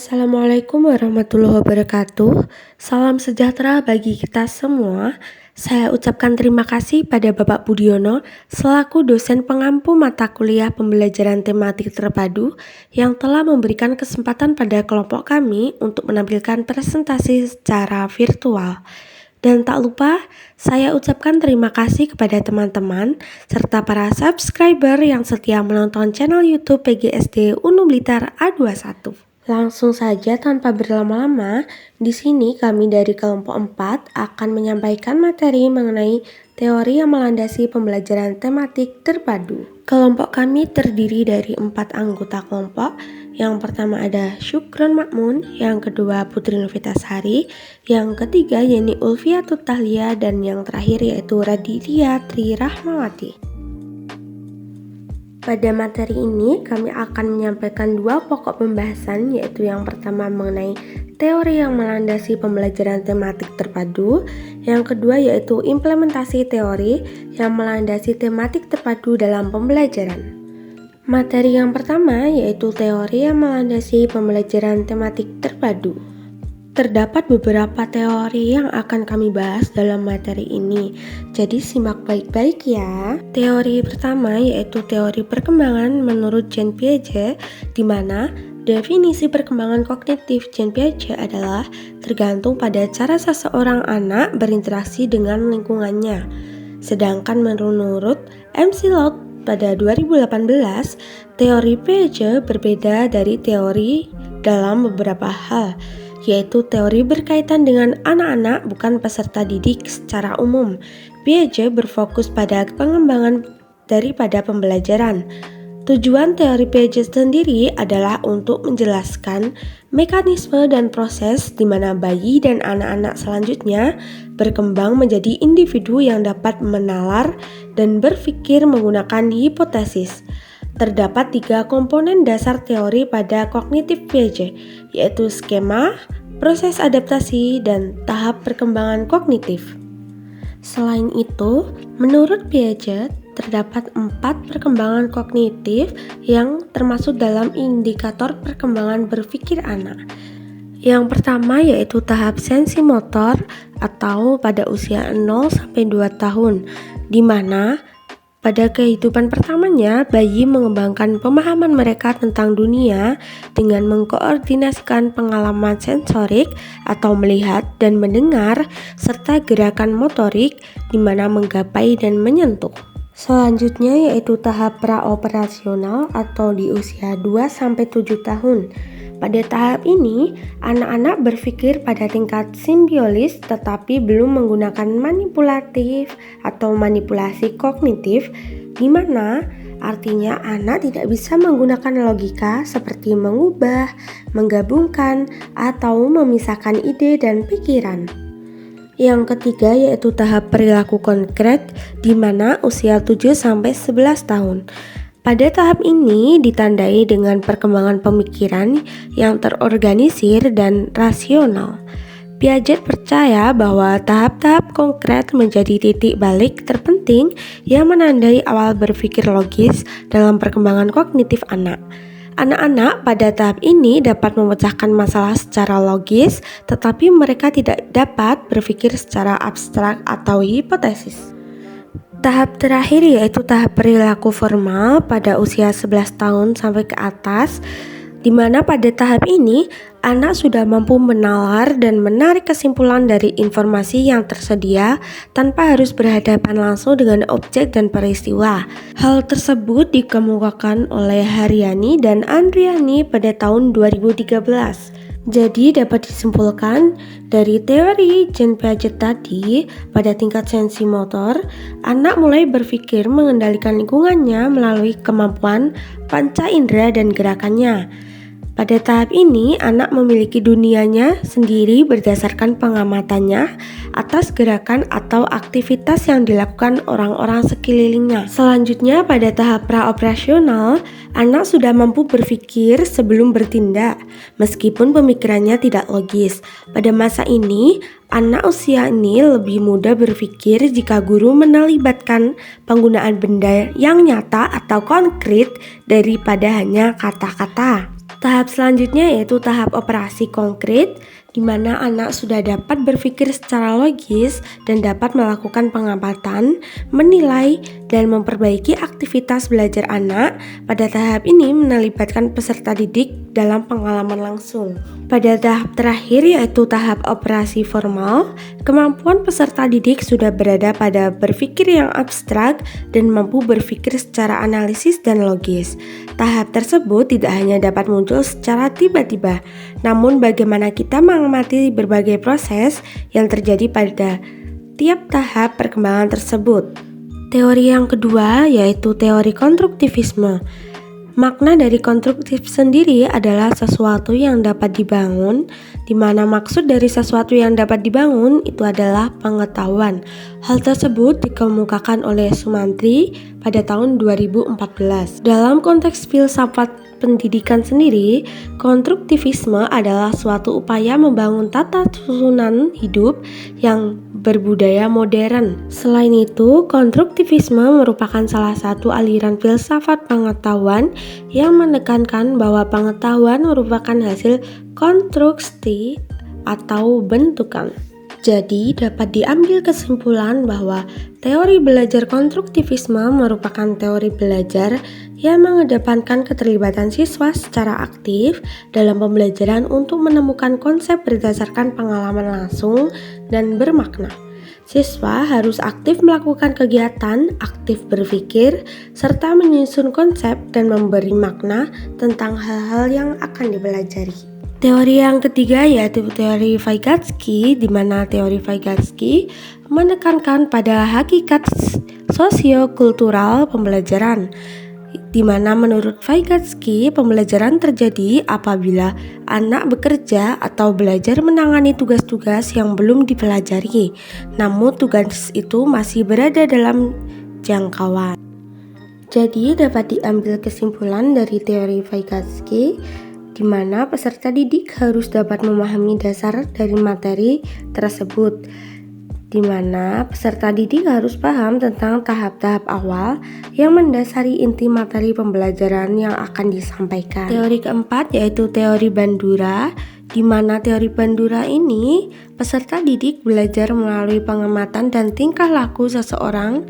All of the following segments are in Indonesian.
Assalamualaikum warahmatullahi wabarakatuh. Salam sejahtera bagi kita semua. Saya ucapkan terima kasih pada Bapak Budiono selaku dosen pengampu mata kuliah pembelajaran tematik terpadu yang telah memberikan kesempatan pada kelompok kami untuk menampilkan presentasi secara virtual. Dan tak lupa, saya ucapkan terima kasih kepada teman-teman serta para subscriber yang setia menonton channel YouTube PGSD Unu Blitar A21. Langsung saja tanpa berlama-lama, di sini kami dari kelompok 4 akan menyampaikan materi mengenai teori yang melandasi pembelajaran tematik terpadu. Kelompok kami terdiri dari 4 anggota kelompok. Yang pertama ada Syukron Makmun, yang kedua Putri Novitasari, yang ketiga Yeni Ulfiatut Tahlia, dan yang terakhir yaitu Raditya Tri Rahmawati. Pada materi ini kami akan menyampaikan 2 pokok pembahasan, yaitu yang pertama mengenai teori yang melandasi pembelajaran tematik terpadu, yang kedua yaitu implementasi teori yang melandasi tematik terpadu dalam pembelajaran. Materi yang pertama yaitu teori yang melandasi pembelajaran tematik terpadu. Terdapat beberapa teori yang akan kami bahas dalam materi ini, jadi simak baik-baik ya. Teori pertama yaitu teori perkembangan menurut Jean Piaget, di mana definisi perkembangan kognitif Jean Piaget adalah tergantung pada cara seseorang anak berinteraksi dengan lingkungannya. Sedangkan menurut MC Lott pada 2018, teori Piaget berbeda dari teori dalam beberapa hal, yaitu teori berkaitan dengan anak-anak bukan peserta didik secara umum. Piaget berfokus pada pengembangan daripada pembelajaran. Tujuan teori Piaget sendiri adalah untuk menjelaskan mekanisme dan proses di mana bayi dan anak-anak selanjutnya berkembang menjadi individu yang dapat menalar dan berpikir menggunakan hipotesis. Terdapat 3 komponen dasar teori pada kognitif Piaget, yaitu skema, proses adaptasi, dan tahap perkembangan kognitif. Selain itu, menurut Piaget, terdapat 4 perkembangan kognitif yang termasuk dalam indikator perkembangan berpikir anak. Yang pertama yaitu tahap sensimotor atau pada usia 0-2 tahun, di mana pada kehidupan pertamanya, bayi mengembangkan pemahaman mereka tentang dunia dengan mengkoordinasikan pengalaman sensorik atau melihat dan mendengar, serta gerakan motorik di mana menggapai dan menyentuh. Selanjutnya yaitu tahap praoperasional atau di usia 2-7 tahun. Pada tahap ini, anak-anak berpikir pada tingkat simbiolis tetapi belum menggunakan manipulatif atau manipulasi kognitif, di mana artinya anak tidak bisa menggunakan logika seperti mengubah, menggabungkan, atau memisahkan ide dan pikiran. Yang ketiga yaitu tahap perilaku konkret, di mana usia 7-11 tahun. Pada tahap ini ditandai dengan perkembangan pemikiran yang terorganisir dan rasional. Piaget percaya bahwa tahap-tahap konkret menjadi titik balik terpenting yang menandai awal berpikir logis dalam perkembangan kognitif anak. Anak-anak pada tahap ini dapat memecahkan masalah secara logis, tetapi mereka tidak dapat berpikir secara abstrak atau hipotesis. Tahap terakhir yaitu tahap perilaku formal pada usia 11 tahun sampai ke atas, di mana pada tahap ini anak sudah mampu menalar dan menarik kesimpulan dari informasi yang tersedia tanpa harus berhadapan langsung dengan objek dan peristiwa. Hal tersebut dikemukakan oleh Haryani dan Andriani pada tahun 2013. Jadi dapat disimpulkan dari teori Jean Piaget tadi, pada tingkat sensi motor, anak mulai berpikir mengendalikan lingkungannya melalui kemampuan panca indera dan gerakannya. Pada tahap ini, anak memiliki dunianya sendiri berdasarkan pengamatannya atas gerakan atau aktivitas yang dilakukan orang-orang sekelilingnya. Selanjutnya, pada tahap praoperasional, anak sudah mampu berpikir sebelum bertindak, meskipun pemikirannya tidak logis. Pada masa ini, anak usia ini lebih mudah berpikir jika guru menelibatkan penggunaan benda yang nyata atau konkret daripada hanya kata-kata. Tahap selanjutnya yaitu tahap operasi konkret, di mana anak sudah dapat berpikir secara logis dan dapat melakukan pengamatan, menilai, dan memperbaiki aktivitas belajar anak. Pada tahap ini melibatkan peserta didik dalam pengalaman langsung. Pada tahap terakhir yaitu tahap operasi formal, kemampuan peserta didik sudah berada pada berpikir yang abstrak dan mampu berpikir secara analisis dan logis. Tahap tersebut tidak hanya dapat muncul secara tiba-tiba, namun bagaimana kita mengamati berbagai proses yang terjadi pada tiap tahap perkembangan tersebut. Teori yang kedua yaitu teori konstruktivisme. Makna dari konstruktif sendiri adalah sesuatu yang dapat dibangun, di mana maksud dari sesuatu yang dapat dibangun itu adalah pengetahuan. Hal tersebut dikemukakan oleh Sumantri pada tahun 2014. Dalam konteks filsafat pendidikan sendiri, konstruktivisme adalah suatu upaya membangun tata susunan hidup yang berbudaya modern. Selain itu, konstruktivisme merupakan salah satu aliran filsafat pengetahuan yang menekankan bahwa pengetahuan merupakan hasil konstruksi atau bentukan. Jadi, dapat diambil kesimpulan bahwa teori belajar konstruktivisme merupakan teori belajar yang mengedepankan keterlibatan siswa secara aktif dalam pembelajaran untuk menemukan konsep berdasarkan pengalaman langsung dan bermakna. Siswa harus aktif melakukan kegiatan, aktif berpikir, serta menyusun konsep dan memberi makna tentang hal-hal yang akan dipelajari. Teori yang ketiga yaitu teori Vygotsky, di mana teori Vygotsky menekankan pada hakikat sosiokultural pembelajaran, di mana menurut Vygotsky pembelajaran terjadi apabila anak bekerja atau belajar menangani tugas-tugas yang belum dipelajari, namun tugas itu masih berada dalam jangkauan. Jadi dapat diambil kesimpulan dari teori Vygotsky, di mana peserta didik harus dapat memahami dasar dari materi tersebut, di mana peserta didik harus paham tentang tahap-tahap awal yang mendasari inti materi pembelajaran yang akan disampaikan. Teori keempat yaitu teori Bandura, di mana teori Bandura ini peserta didik belajar melalui pengamatan dan tingkah laku seseorang,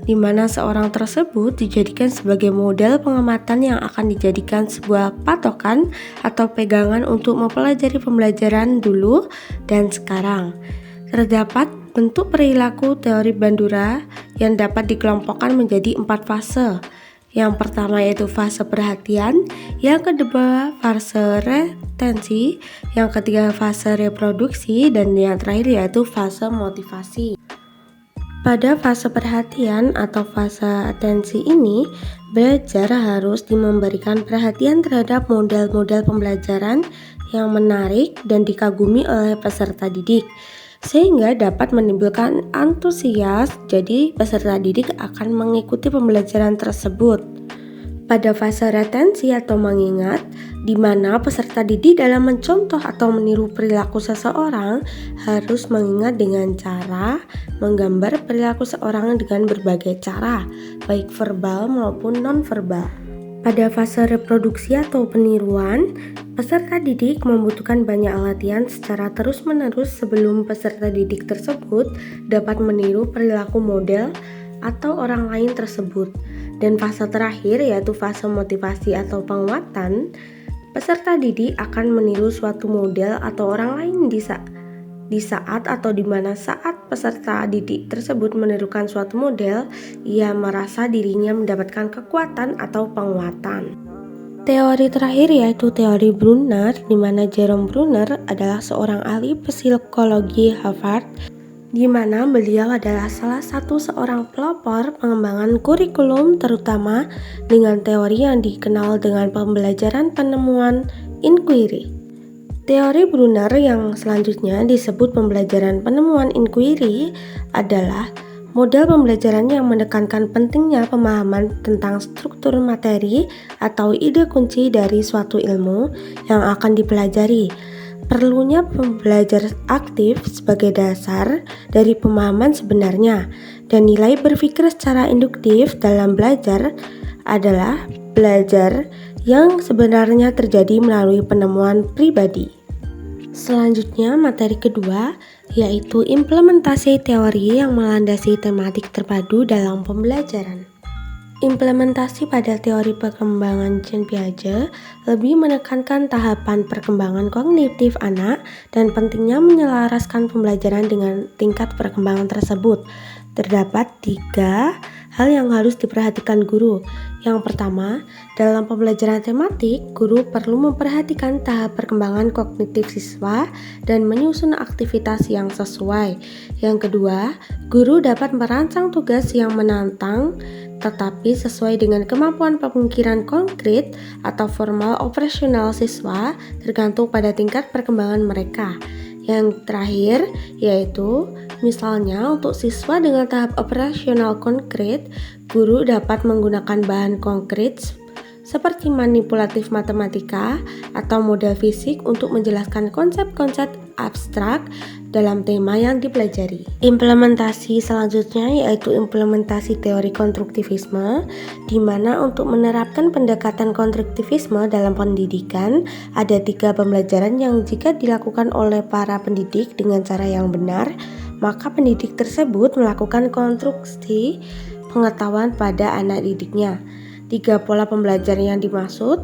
di mana seorang tersebut dijadikan sebagai model pengamatan yang akan dijadikan sebuah patokan atau pegangan untuk mempelajari pembelajaran dulu dan sekarang. Terdapat bentuk perilaku teori Bandura yang dapat dikelompokkan menjadi 4 fase. Yang pertama yaitu fase perhatian, yang kedua fase retensi, yang ketiga fase reproduksi, dan yang terakhir yaitu fase motivasi. Pada fase perhatian atau fase atensi ini, belajar harus memberikan perhatian terhadap model-model pembelajaran yang menarik dan dikagumi oleh peserta didik, sehingga dapat menimbulkan antusias, jadi peserta didik akan mengikuti pembelajaran tersebut. Pada fase retensi atau mengingat, di mana peserta didik dalam mencontoh atau meniru perilaku seseorang harus mengingat dengan cara menggambar perilaku seorang dengan berbagai cara, baik verbal maupun non-verbal. Pada fase reproduksi atau peniruan, peserta didik membutuhkan banyak latihan secara terus-menerus sebelum peserta didik tersebut dapat meniru perilaku model atau orang lain tersebut. Dan fase terakhir yaitu fase motivasi atau penguatan, peserta didik akan meniru suatu model atau orang lain di saat atau di mana saat peserta didik tersebut menirukan suatu model, ia merasa dirinya mendapatkan kekuatan atau penguatan. Teori terakhir yaitu teori Brunner, di mana Jerome Brunner adalah seorang ahli psikologi Harvard, di mana beliau adalah salah satu seorang pelopor pengembangan kurikulum, terutama dengan teori yang dikenal dengan pembelajaran penemuan inquiry. Teori Brunner yang selanjutnya disebut pembelajaran penemuan inquiry adalah model pembelajaran yang menekankan pentingnya pemahaman tentang struktur materi atau ide kunci dari suatu ilmu yang akan dipelajari. Perlunya pembelajar aktif sebagai dasar dari pemahaman sebenarnya, dan nilai berpikir secara induktif dalam belajar adalah belajar yang sebenarnya terjadi melalui penemuan pribadi. Selanjutnya, materi kedua yaitu implementasi teori yang melandasi tematik terpadu dalam pembelajaran. Implementasi pada teori perkembangan Jean Piaget lebih menekankan tahapan perkembangan kognitif anak dan pentingnya menyelaraskan pembelajaran dengan tingkat perkembangan tersebut. Terdapat 3 hal yang harus diperhatikan guru. Yang pertama, dalam pembelajaran tematik, guru perlu memperhatikan tahap perkembangan kognitif siswa dan menyusun aktivitas yang sesuai. Yang kedua, guru dapat merancang tugas yang menantang tetapi sesuai dengan kemampuan pemikiran konkret atau formal operasional siswa tergantung pada tingkat perkembangan mereka. Yang terakhir yaitu misalnya untuk siswa dengan tahap operasional konkret, guru dapat menggunakan bahan konkret seperti manipulatif matematika atau model fisik untuk menjelaskan konsep-konsep abstrak dalam tema yang dipelajari. Implementasi selanjutnya yaitu implementasi teori konstruktivisme, di mana untuk menerapkan pendekatan konstruktivisme dalam pendidikan, ada 3 pembelajaran yang jika dilakukan oleh para pendidik dengan cara yang benar, maka pendidik tersebut melakukan konstruksi pengetahuan pada anak didiknya. 3 pola pembelajaran yang dimaksud,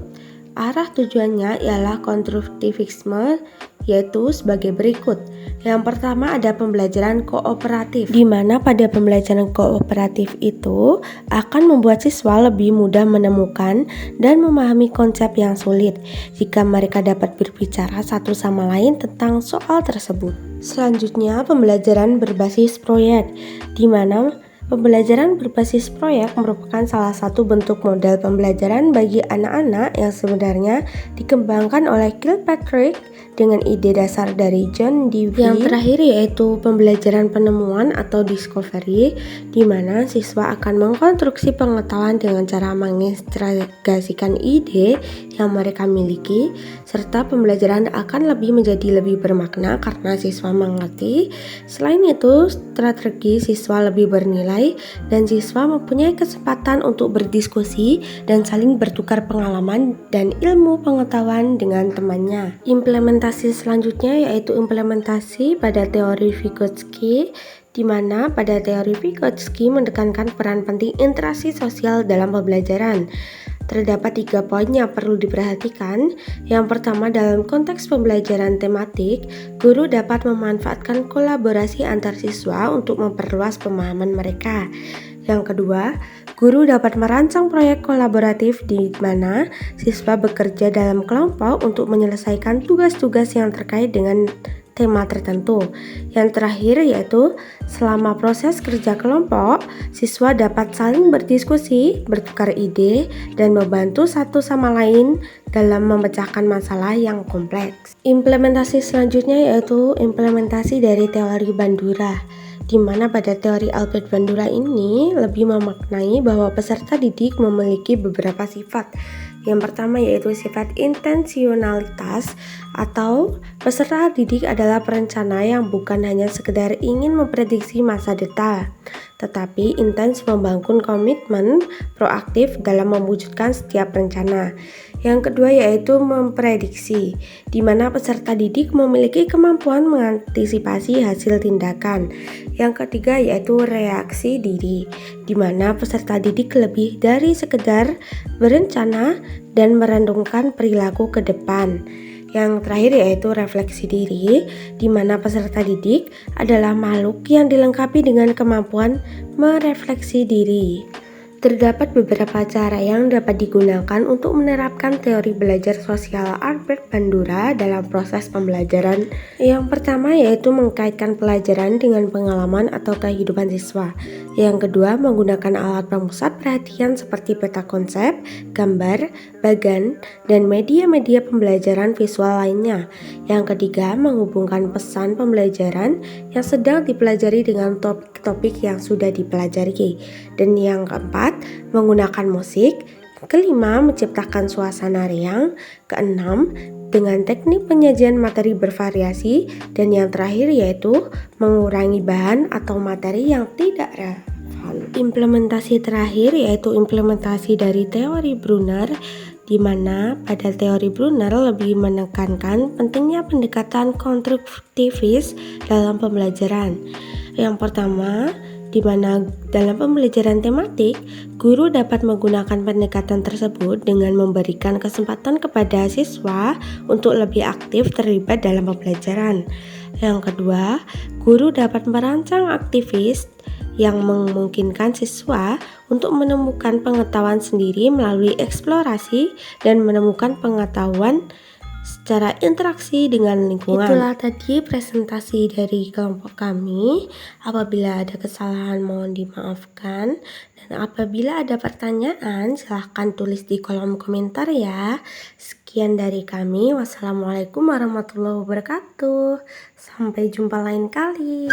arah tujuannya ialah konstruktivisme yaitu sebagai berikut. Yang pertama ada pembelajaran kooperatif, di mana pada pembelajaran kooperatif itu akan membuat siswa lebih mudah menemukan dan memahami konsep yang sulit jika mereka dapat berbicara satu sama lain tentang soal tersebut. Selanjutnya pembelajaran berbasis proyek, di mana pembelajaran berbasis proyek merupakan salah satu bentuk model pembelajaran bagi anak-anak yang sebenarnya dikembangkan oleh Kilpatrick dengan ide dasar dari John Dewey. Yang terakhir yaitu pembelajaran penemuan atau discovery, di mana siswa akan mengkonstruksi pengetahuan dengan cara mengintegrasikan ide yang mereka miliki, serta pembelajaran akan menjadi lebih bermakna karena siswa mengerti. Selain itu, strategi siswa lebih bernilai dan siswa mempunyai kesempatan untuk berdiskusi dan saling bertukar pengalaman dan ilmu pengetahuan dengan temannya. Implementasi selanjutnya yaitu implementasi pada teori Vygotsky, di mana pada teori Vygotsky menekankan peran penting interaksi sosial dalam pembelajaran. Terdapat 3 poin yang perlu diperhatikan. Yang pertama, dalam konteks pembelajaran tematik, guru dapat memanfaatkan kolaborasi antar siswa untuk memperluas pemahaman mereka. Yang kedua, guru dapat merancang proyek kolaboratif di mana siswa bekerja dalam kelompok untuk menyelesaikan tugas-tugas yang terkait dengan tema tertentu. Yang terakhir yaitu selama proses kerja kelompok, siswa dapat saling berdiskusi, bertukar ide, dan membantu satu sama lain dalam memecahkan masalah yang kompleks. Implementasi selanjutnya yaitu implementasi dari teori Bandura, di mana pada teori Albert Bandura ini lebih memaknai bahwa peserta didik memiliki beberapa sifat. Yang pertama yaitu sifat intensionalitas, atau peserta didik adalah perencana yang bukan hanya sekedar ingin memprediksi masa depan, tetapi intens membangun komitmen proaktif dalam mewujudkan setiap rencana. Yang kedua yaitu memprediksi, di mana peserta didik memiliki kemampuan mengantisipasi hasil tindakan. Yang ketiga yaitu reaksi diri, di mana peserta didik lebih dari sekedar berencana dan merenungkan perilaku ke depan. Yang terakhir yaitu refleksi diri, di mana peserta didik adalah makhluk yang dilengkapi dengan kemampuan merefleksi diri. Terdapat beberapa cara yang dapat digunakan untuk menerapkan teori belajar sosial Albert Bandura dalam proses pembelajaran. Yang pertama yaitu mengkaitkan pelajaran dengan pengalaman atau kehidupan siswa. Yang kedua, menggunakan alat pemusat perhatian seperti peta konsep, gambar, bagan, dan media-media pembelajaran visual lainnya. Yang ketiga, menghubungkan pesan pembelajaran yang sedang dipelajari dengan topik-topik yang sudah dipelajari. Dan yang keempat, menggunakan musik. Kelima, menciptakan suasana riang. Keenam, dengan teknik penyajian materi bervariasi. Dan yang terakhir yaitu mengurangi bahan atau materi yang tidak relevan. Implementasi terakhir yaitu implementasi dari teori Brunner, di mana pada teori Brunner lebih menekankan pentingnya pendekatan konstruktivis dalam pembelajaran. Yang pertama, di mana dalam pembelajaran tematik, guru dapat menggunakan pendekatan tersebut dengan memberikan kesempatan kepada siswa untuk lebih aktif terlibat dalam pembelajaran. Yang kedua, guru dapat merancang aktivis yang memungkinkan siswa untuk menemukan pengetahuan sendiri melalui eksplorasi dan menemukan pengetahuan secara interaksi dengan lingkungan. Itulah tadi presentasi dari kelompok kami. Apabila ada kesalahan mohon dimaafkan, dan apabila ada pertanyaan silahkan tulis di kolom komentar ya. Sekian dari kami. Wassalamualaikum warahmatullahi wabarakatuh. Sampai jumpa lain kali.